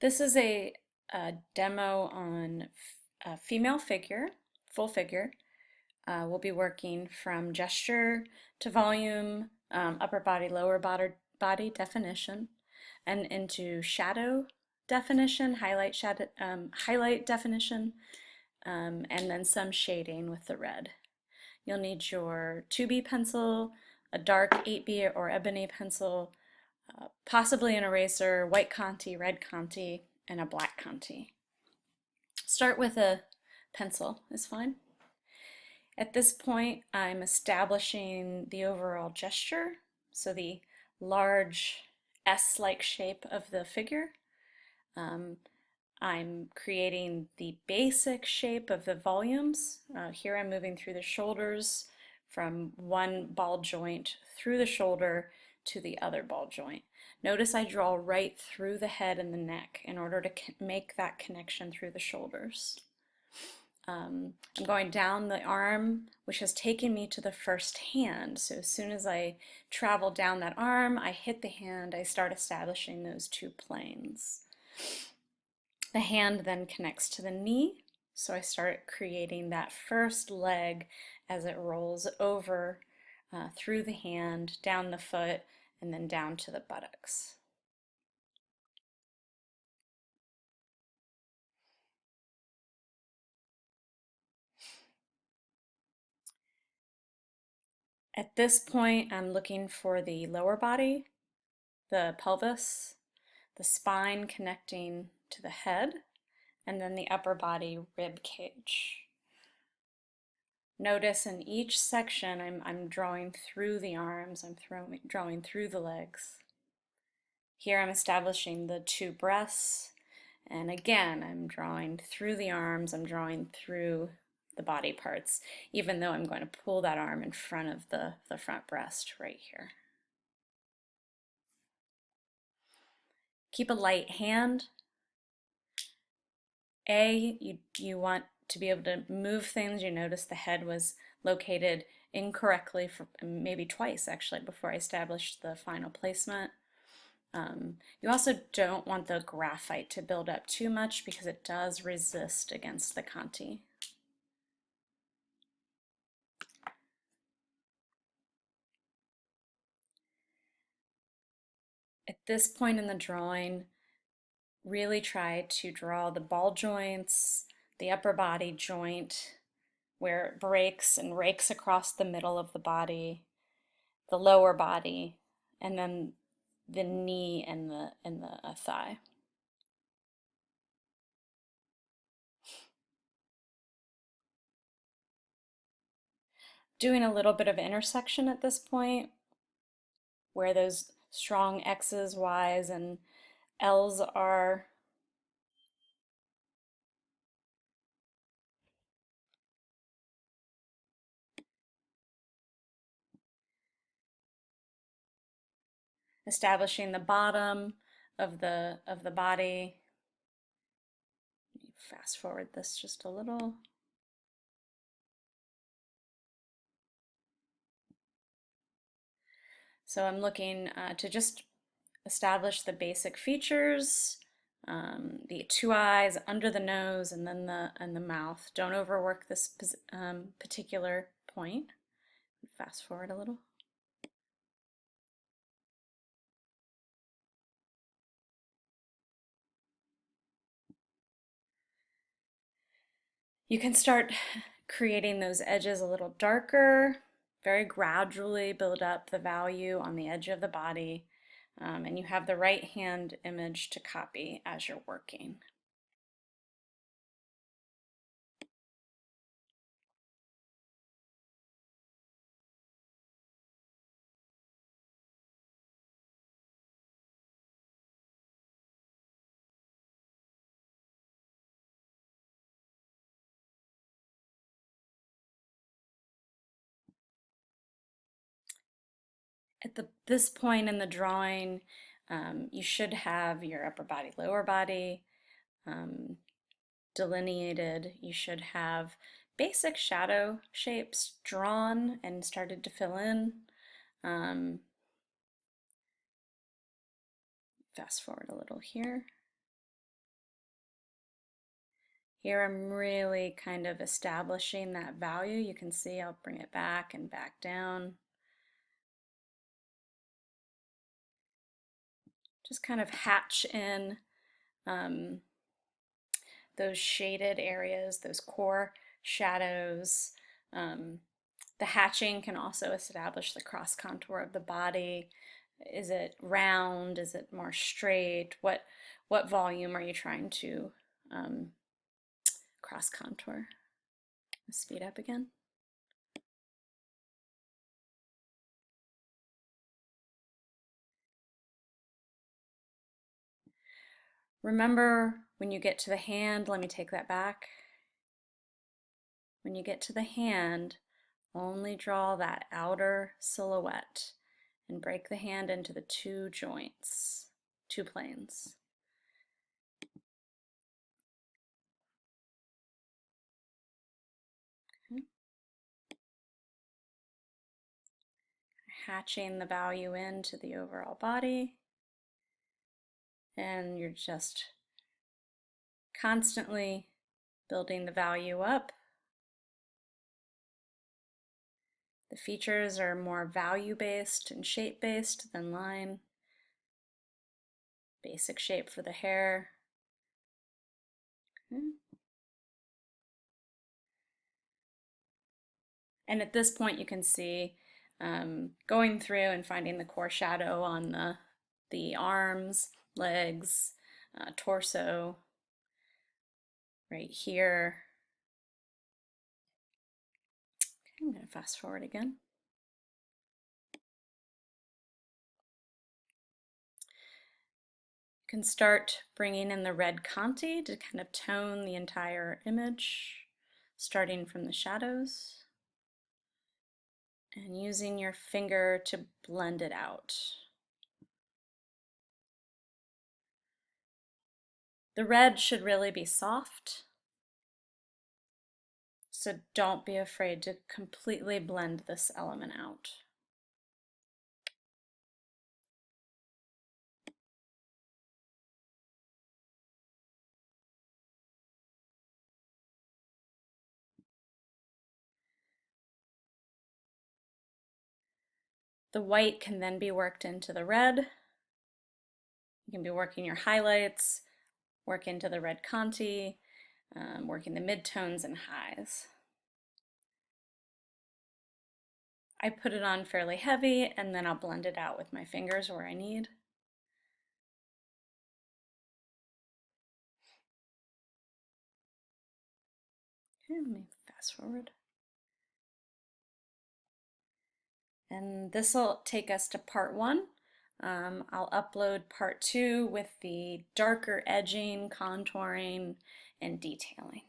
This is a demo on a female figure, full figure. We'll be working from gesture to volume, upper body, lower body definition, and into shadow definition, highlight definition, and then some shading with the red. You'll need your 2B pencil, a dark 8B or ebony pencil, possibly an eraser, white Conti, red Conti, and a black Conti. Start with a pencil is fine. At this point, I'm establishing the overall gesture, so the large S-like shape of the figure. I'm creating the basic shape of the volumes. Here I'm moving through the shoulders from one ball joint through the shoulder to the other ball joint. Notice I draw right through the head and the neck in order to make that connection through the shoulders. I'm going down the arm, which has taken me to the first hand. So as soon as I travel down that arm, I hit the hand, I start establishing those two planes. The hand then connects to the knee, so I start creating that first leg as it rolls over through the hand, down the foot, and then down to the buttocks. At this point, I'm looking for the lower body, the pelvis, the spine connecting to the head, and then the upper body rib cage. Notice in each section I'm drawing through the arms, I'm drawing through the legs. Here I'm establishing the two breasts, and again I'm drawing through the arms, I'm drawing through the body parts, even though I'm going to pull that arm in front of the front breast right here. Keep a light hand. You want to be able to move things. You notice the head was located incorrectly for maybe twice actually before I established the final placement. You also don't want the graphite to build up too much because it does resist against the Conti. At this point in the drawing, really try to draw the ball joints, the upper body joint, where it breaks and rakes across the middle of the body, the lower body, and then the knee and the thigh. Doing a little bit of intersection at this point, where those strong X's, Y's, and L's are. Establishing the bottom of the body. Fast forward this just a little. So I'm looking to just establish the basic features, the two eyes under the nose and then the mouth. Don't overwork this particular point. Fast forward a little. You can start creating those edges a little darker, very gradually build up the value on the edge of the body, and you have the right hand image to copy as you're working. At this point in the drawing, you should have your upper body, lower body delineated. You should have basic shadow shapes drawn and started to fill in. Fast forward a little here. Here I'm really kind of establishing that value. You can see I'll bring it back and back down. Just kind of hatch in those shaded areas, those core shadows. The hatching can also establish the cross contour of the body. Is it round? Is it more straight? What volume are you trying to cross contour? Speed up again. Remember, when you get to the hand, let me take that back. When you get to the hand, only draw that outer silhouette and break the hand into the two joints, two planes. Okay. Hatching the value into the overall body, and you're just constantly building the value up. The features are more value-based and shape-based than line. Basic shape for the hair. Okay. And at this point you can see going through and finding the core shadow on the arms, legs, torso, right here. Okay, I'm going to fast forward again. You can start bringing in the red Conti to kind of tone the entire image, starting from the shadows and using your finger to blend it out. The red should really be soft, so don't be afraid to completely blend this element out. The white can then be worked into the red. You can be working your highlights, work into the red Conti, working the midtones and highs. I put it on fairly heavy and then I'll blend it out with my fingers where I need. Okay, let me fast forward. And this will take us to part one. I'll upload part two with the darker edging, contouring, and detailing.